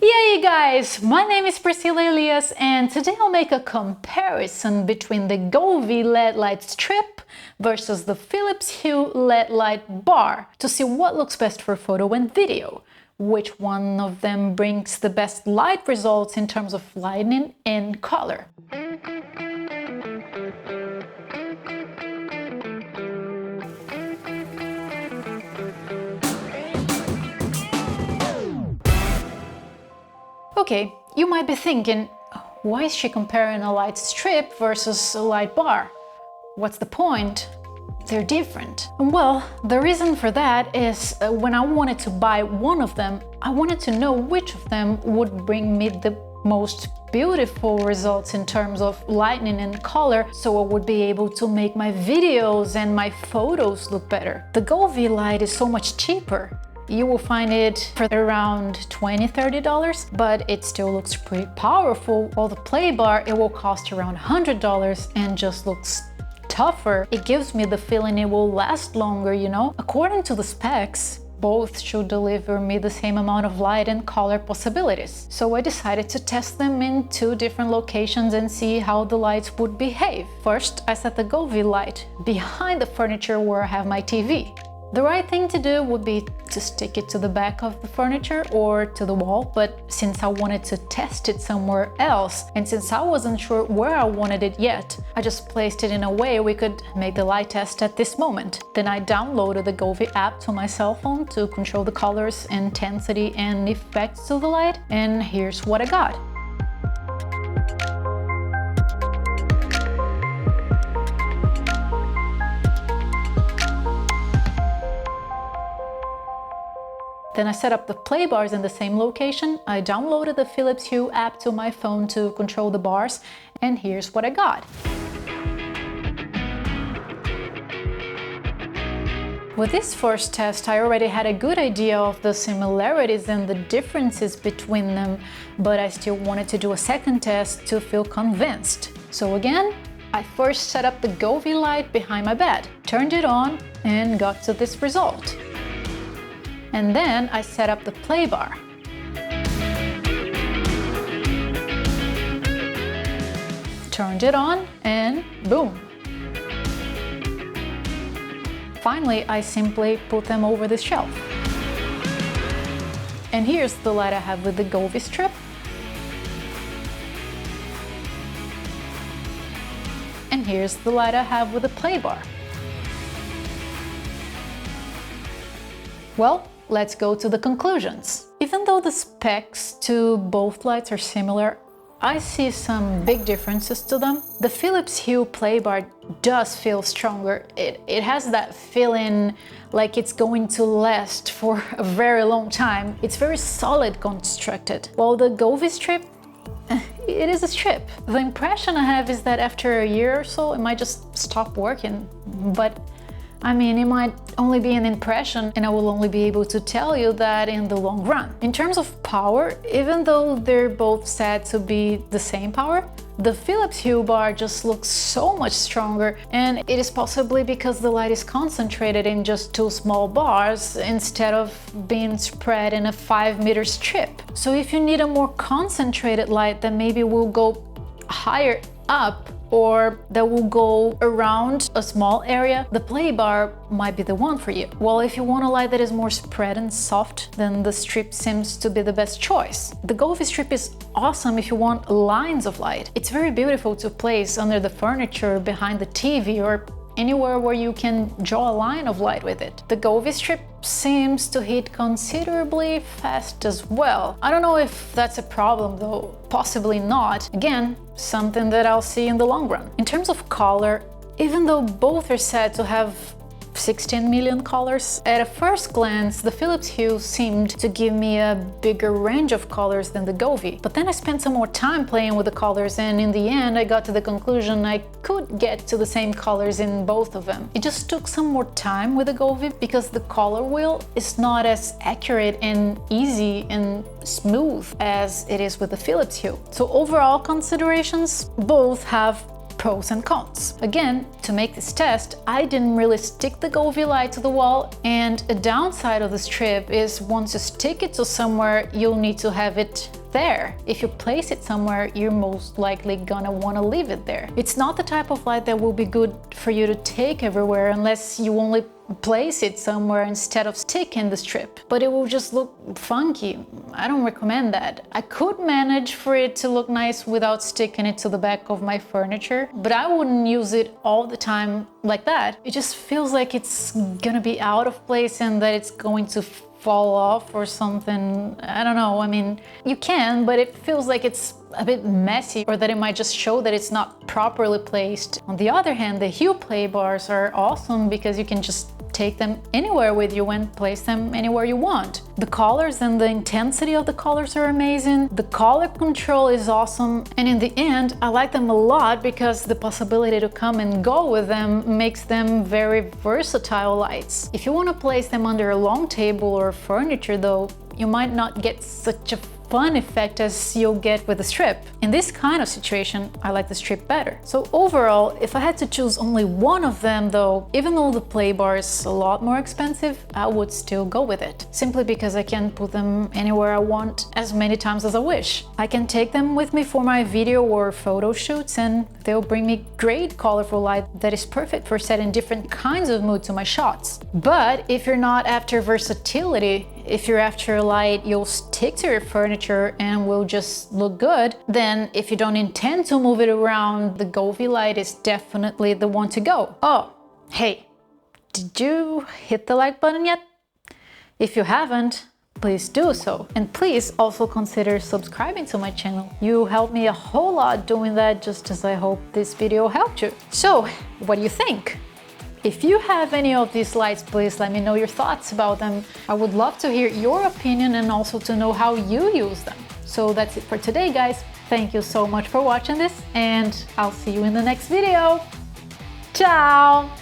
Yeah, you guys, my name is Priscila Elias, and today I'll make a comparison between the Govee Led Light Strip versus the Philips Hue LED light bar to see what looks best for photo and video. Which one of them brings the best light results in terms of lighting and color. Okay, you might be thinking, why is she comparing a light strip versus a light bar? What's the point? They're different. Well, the reason for that is when I wanted to buy one of them, I wanted to know which of them would bring me the most beautiful results in terms of lighting and color, so I would be able to make my videos and my photos look better. The Govee light is so much cheaper. You will find it for around $20–30, but it still looks pretty powerful. While the play bar, it will cost around $100 and just looks tougher. It gives me the feeling it will last longer, you know? According to the specs, both should deliver me the same amount of light and color possibilities. So I decided to test them in 2 different locations and see how the lights would behave. First, I set the Govee light behind the furniture where I have my TV. The right thing to do would be to stick it to the back of the furniture or to the wall, but since I wanted to test it somewhere else, and since I wasn't sure where I wanted it yet, I just placed it in a way we could make the light test at this moment. Then I downloaded the Govee app to my cell phone to control the colors, intensity, and effects of the light, and here's what I got. Then I set up the play bars in the same location. I downloaded the Philips Hue app to my phone to control the bars, and here's what I got. With this first test, I already had a good idea of the similarities and the differences between them, but I still wanted to do a second test to feel convinced. So again, I first set up the Govee light behind my bed, turned it on, and got to this result. And then I set up the play bar. Turned it on and boom! Finally, I simply put them over the shelf. And here's the light I have with the Govee strip. And here's the light I have with the play bar. Well, let's go to the conclusions. Even though the specs to both lights are similar, I see some big differences to them. The Philips Hue play bar does feel stronger. It has that feeling like it's going to last for a very long time. It's very solid constructed. While the Govee strip, it is a strip. The impression I have is that after a year or so, it might just stop working. But I mean, it might only be an impression, and I will only be able to tell you that in the long run. In terms of power, even though they're both said to be the same power, the Philips Hue bar just looks so much stronger, and it is possibly because the light is concentrated in just 2 small bars instead of being spread in a 5-meter strip. So if you need a more concentrated light that maybe will go higher up or that will go around a small area, the play bar might be the one for you. Well, if you want a light that is more spread and soft, then the strip seems to be the best choice. The Govee strip is awesome if you want lines of light. It's very beautiful to place under the furniture, behind the TV, or anywhere where you can draw a line of light with it. The Govee strip seems to hit considerably fast as well. I don't know if that's a problem though, possibly not. Again, something that I'll see in the long run. In terms of color, even though both are said to have 16 million colors, at a first glance, the Philips Hue seemed to give me a bigger range of colors than the Govee. But then I spent some more time playing with the colors, and in the end I got to the conclusion I could get to the same colors in both of them. It just took some more time with the Govee because the color wheel is not as accurate and easy and smooth as it is with the Philips Hue. So overall considerations, both have pros and cons. Again, to make this test, I didn't really stick the Govee light to the wall, and a downside of the strip is once you stick it to somewhere, you'll need to have it there. If you place it somewhere, you're most likely gonna want to leave it there. It's not the type of light that will be good for you to take everywhere unless you only place it somewhere instead of sticking the strip, but it will just look funky. I don't recommend that. I could manage for it to look nice without sticking it to the back of my furniture, but I wouldn't use it all the time like that. It just feels like it's gonna be out of place and that it's going to fall off or something. I don't know. I mean, you can, but it feels like it's a bit messy, or that it might just show that it's not properly placed. On the other hand, the Hue play bars are awesome because you can just take them anywhere with you and place them anywhere you want. The colors and the intensity of the colors are amazing. The color control is awesome. And in the end, I like them a lot because the possibility to come and go with them makes them very versatile lights. If you want to place them under a long table or furniture though, you might not get such a fun effect as you'll get with the strip. In this kind of situation, I like the strip better. So overall, if I had to choose only one of them though, even though the play bar is a lot more expensive, I would still go with it. Simply because I can put them anywhere I want as many times as I wish. I can take them with me for my video or photo shoots and they'll bring me great colorful light that is perfect for setting different kinds of mood to my shots. But if you're not after versatility, if you're after a light you'll stick to your furniture and will just look good, then if you don't intend to move it around, the Govee light is definitely the one to go. Oh, hey, did you hit the like button yet? If you haven't, please do so. And please also consider subscribing to my channel. You help me a whole lot doing that, just as I hope this video helped you. So, what do you think? If you have any of these lights, please let me know your thoughts about them. I would love to hear your opinion and also to know how you use them. So that's it for today, guys. Thank you so much for watching this, and I'll see you in the next video. Ciao!